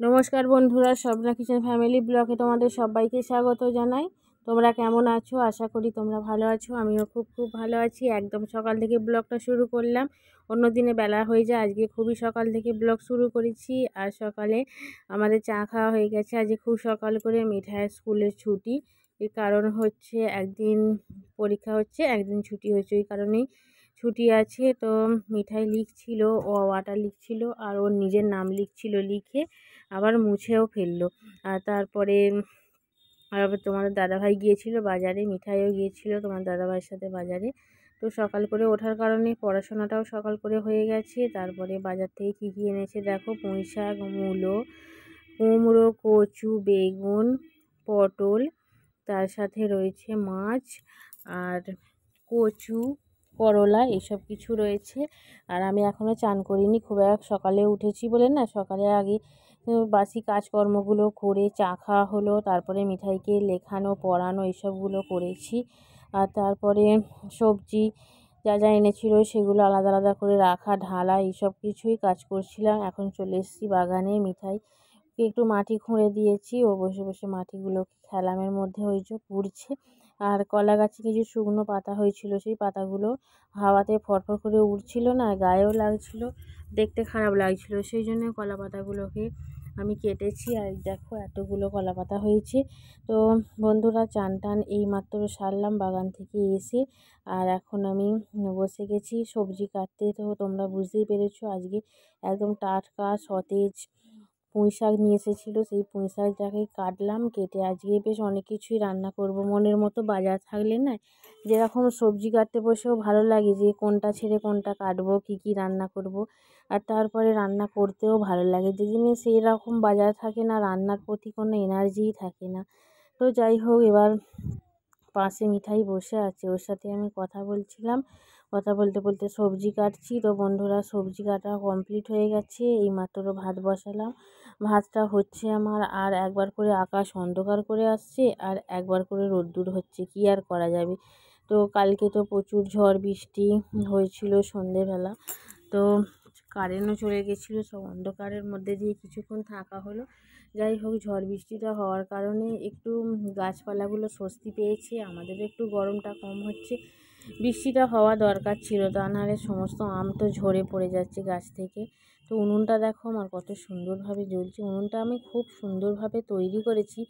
নমস্কার বন্ধুরা, Swapna kitchen family ব্লগে তোমাদের সবাইকে স্বাগত জানাই। তোমরা কেমন আছো? আশা করি তোমরা ভালো আছো। আমিও খুব ভালো আছি। একদম সকাল থেকে ব্লগটা শুরু করলাম। অন্য দিনে বেলা হয়ে যায়, আজকে খুবই সকাল থেকে ব্লগ শুরু করেছি। আর সকালে আমাদের চা খাওয়া হয়ে গেছে। আজকে খুব সকাল করে মিঠাইয়ের স্কুলের ছুটি। এর কারণ হচ্ছে একদিন পরীক্ষা হচ্ছে, একদিন ছুটি হচ্ছে, ওই কারণেই ছুটি আছে। তো মিঠাই লিখছিল, ও আটা লিখছিল আর ওর নিজের নাম লিখছিল, লিখে আবার মুছেও ফেললো। আর তারপরে আবার তোমাদের দাদাভাই গিয়েছিল বাজারে, মিঠাইও গিয়েছিল তোমার দাদাভাইয়ের সাথে বাজারে। তো সকাল করে ওঠার কারণে পড়াশোনাটাও সকাল করে হয়ে গেছে। তারপরে বাজার থেকে কী কী এনেছে দেখো, পুঁই শাক, মূলো, কুমড়ো, কচু, বেগুন, পটল, তার সাথে রয়েছে মাছ আর কচু, করলা, এসব কিছু রয়েছে। আর আমি এখনও চান করিনি, খুব সকালে উঠেছি বলে না, সকালে আগে বাসি কাজকর্মগুলো করে চা খাওয়া হলো, তারপরে মিঠাইকে লেখানো পড়ানো এসবগুলো করেছি। আর তারপরে সবজি যা যা এনেছিল সেগুলো আলাদা আলাদা করে রাখা, ঢালা, এইসব কিছুই কাজ করছিলাম। এখন চলে এসেছি বাগানে। মিঠাইকে একটু মাটি খুঁড়ে দিয়েছি, ও বসে বসে মাটিগুলো খেলামের মধ্যে ওই যে পুড়ছে। আর কলা গাছে কিছু শুকনো পাতা হয়েছিল, সেই পাতাগুলো হাওয়াতে ফরফর করে উড়ছিল না, গায়েও লাগছিল, দেখতে খারাপ লাগছিল, সেই জন্য কলা পাতাগুলোকে আমি কেটেছি। আর দেখো এতগুলো কলা পাতা হয়েছে। তো বন্ধুরা, চান টান এইমাত্র সারলাম বাগান থেকে এসে। আর এখন আমি বসে গেছি সবজি কাটতে। তো তোমরা বুঝতেই পেরেছো, আজকে একদম টাটকা সতেজ পুঁই শাক নিয়ে এসেছিলো, সেই পুঁই শাকটাকে কাটলাম, কেটে আজকে বেশ অনেক কিছুই রান্না করব। মনের মতো বাজার থাকলে না, যেরকম সবজি কাটতে বসেও ভালো লাগে যে কোনটা ছেড়ে কোনটা কাটবো, কী রান্না করব। আর তারপরে রান্না করতেও ভালো লাগে, যেদিনে সেই রকম বাজার থাকে না, রান্নার প্রতি কোনো এনার্জিই থাকে না। তো যাই হোক, এবার পাশে মিঠাই বসে আছে, ওর সাথে আমি কথা বলছিলাম, কথা বলতে বলতে সবজি কাটছি। তো বন্ধুরা, সবজি কাটা কমপ্লিট হয়ে গেছে, এইমাত্র ভাত বসালাম, ভাতটা হচ্ছে আমার। আর একবার করে আকাশ অন্ধকার করে আসছে, আর একবার করে রোদ্দুর হচ্ছে, কী আর করা যাবে। তো কালকে তো প্রচুর ঝড় বৃষ্টি হয়েছিল সন্ধেবেলা, তো কারেন্টও চলে গেছিলো, সব অন্ধকারের মধ্যে দিয়ে কিছুক্ষণ থাকা হলো। যাই হোক, ঝড় বৃষ্টিটা হওয়ার কারণে একটু গাছপালাগুলো স্বস্তি পেয়েছে, আমাদেরও একটু গরমটা কম হচ্ছে। বৃষ্টিটা হওয়া দরকার ছিল, তা নাহলে সমস্ত আম তো ঝরে পড়ে যাচ্ছে গাছ থেকে। তো উনুনটা দেখো আমার কত সুন্দরভাবে জ্বলছে, উনুনটা আমি খুব সুন্দরভাবে তৈরি করেছি,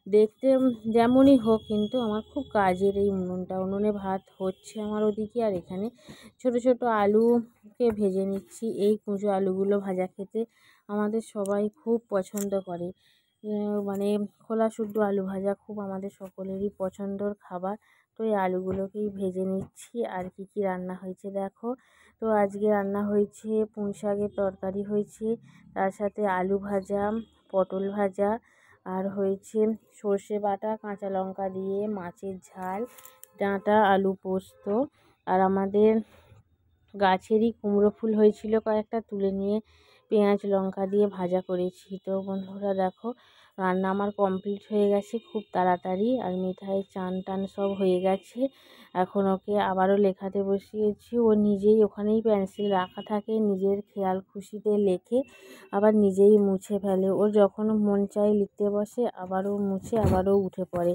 দেখতে যেমনই হোক, কিন্তু আমার খুব কাজের এই উনুনটা। উনুনে ভাত হচ্ছে আমার ওদিকে, আর এখানে ছোট ছোট আলুকে ভেজে নিচ্ছি। এই কুঁচো আলুগুলো ভাজা খেতে আমাদের সবাই খুব পছন্দ করে, মানে খোলা শুদ্ধ আলু ভাজা খুব আমাদের সকলেরই পছন্দর খাবার। তো এই আলুগুলোকেই ভেজে নিচ্ছি। আর কি রান্না হয়েছে দেখো, তো আজকে রান্না হয়েছে পুঁই শাকের তরকারি হয়েছে, তার সাথে আলু ভাজা, পটল ভাজা, আর হয়েছে সর্ষে বাটা, কাঁচা লঙ্কা দিয়ে মাছের ঝাল, ডাঁটা আলু পোস্ত। আর আমাদের গাছেরই কুমড়ো ফুল হয়েছিল কয়েকটা, তুলে নিয়ে পেঁয়াজ লঙ্কা দিয়ে ভাজা করেছি। তো বন্ধুরা দেখো, রান্না আমার কমপ্লিট হয়ে গেছে খুব তাড়াতাড়ি। আর মিঠাইয়ের চান টান সব হয়ে গেছে। এখন ওকে আবারও লেখাতে বসিয়েছি, ও নিজেই ওখানেই পেন্সিল রাখা থাকে, নিজের খেয়াল খুশিতে লেখে, আবার নিজেই মুছে ফেলে। ওর যখন মন চায় লিখতে বসে, আবারও মুছে আবারও উঠে পড়ে।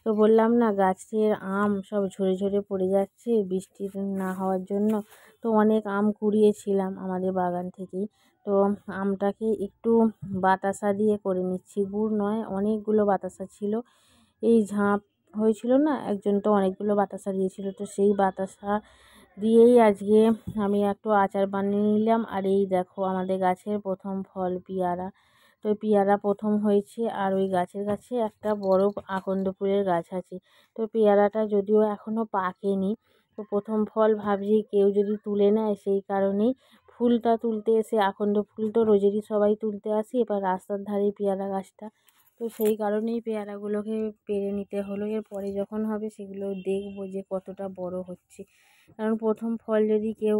তো বললাম না, গাছের আম সব ঝরে ঝরে পড়ে যাচ্ছে বৃষ্টি না হওয়ার জন্য। তো অনেক আম কুড়িয়েছিলাম আমাদের বাগান থেকেই। তো আমটাকে একটু বাতাসা দিয়ে করে নিচ্ছি, গুড় নয়, অনেকগুলো বাতাসা ছিল। এই ঝাঁপ হয়েছিল না, একজন তো অনেকগুলো বাতাসা দিয়েছিল, তো সেই বাতাসা দিয়েই আজকে আমি একটু আচার বানিয়ে নিলাম। আর এই দেখো আমাদের গাছের প্রথম ফল পেয়ারা। তো পেয়ারা প্রথম হয়েছে, আর ওই গাছের কাছে একটা বড় আকন্দ ফুলের গাছ আছে। তো পেয়ারাটা যদিও এখনও পাকেনি, তো প্রথম ফল ভাবছি কেউ যদি তুলে নেয়, সেই কারণেই ফুলটা তুলতে এসে, আকন্দ ফুল তো রোজেরই সবাই তুলতে আসি, এবার রাস্তার ধারে পেয়ারা গাছটা, তো সেই কারণেই পেয়ারাগুলোকে পেরে নিতে হলো। এরপরে যখন হবে সেগুলো দেখবো যে কতটা বড় হচ্ছে, কারণ প্রথম ফল যদি কেউ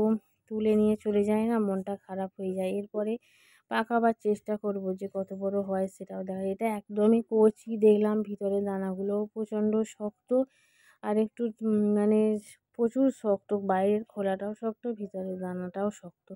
তুলে নিয়ে চলে যায় না, মনটা খারাপ হয়ে যায়। এরপরে পাকাবার চেষ্টা করব যে কত বড় হয় সেটাও দেখা। এটা একদমই কচি, দেখলাম ভিতরে দানাগুলোও প্রচণ্ড শক্ত, আর একটু মানে প্রচুর শক্ত, বাইরের খোলাটাও শক্ত, ভিতরের দানাটাও শক্ত।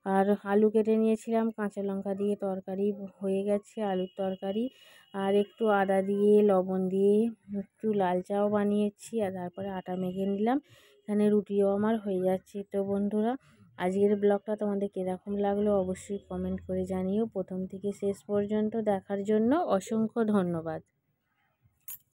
আর আলু কেটে নিয়েছিলাম, কাঁচা লঙ্কা দিয়ে তরকারি হয়ে গেছে, আলুর তরকারি। আর একটু আদা দিয়ে লবণ দিয়ে একটু লাল চাও বানিয়েছি, আর তারপরে আটা মেখে নিলাম। এখানে রুটিও আমার হয়ে যাচ্ছে। তো বন্ধুরা, আজকের ব্লগটা তোমাদের কীরকম লাগলো অবশ্যই কমেন্ট করে জানিও। প্রথম থেকে শেষ পর্যন্ত দেখার জন্য অসংখ্য ধন্যবাদ।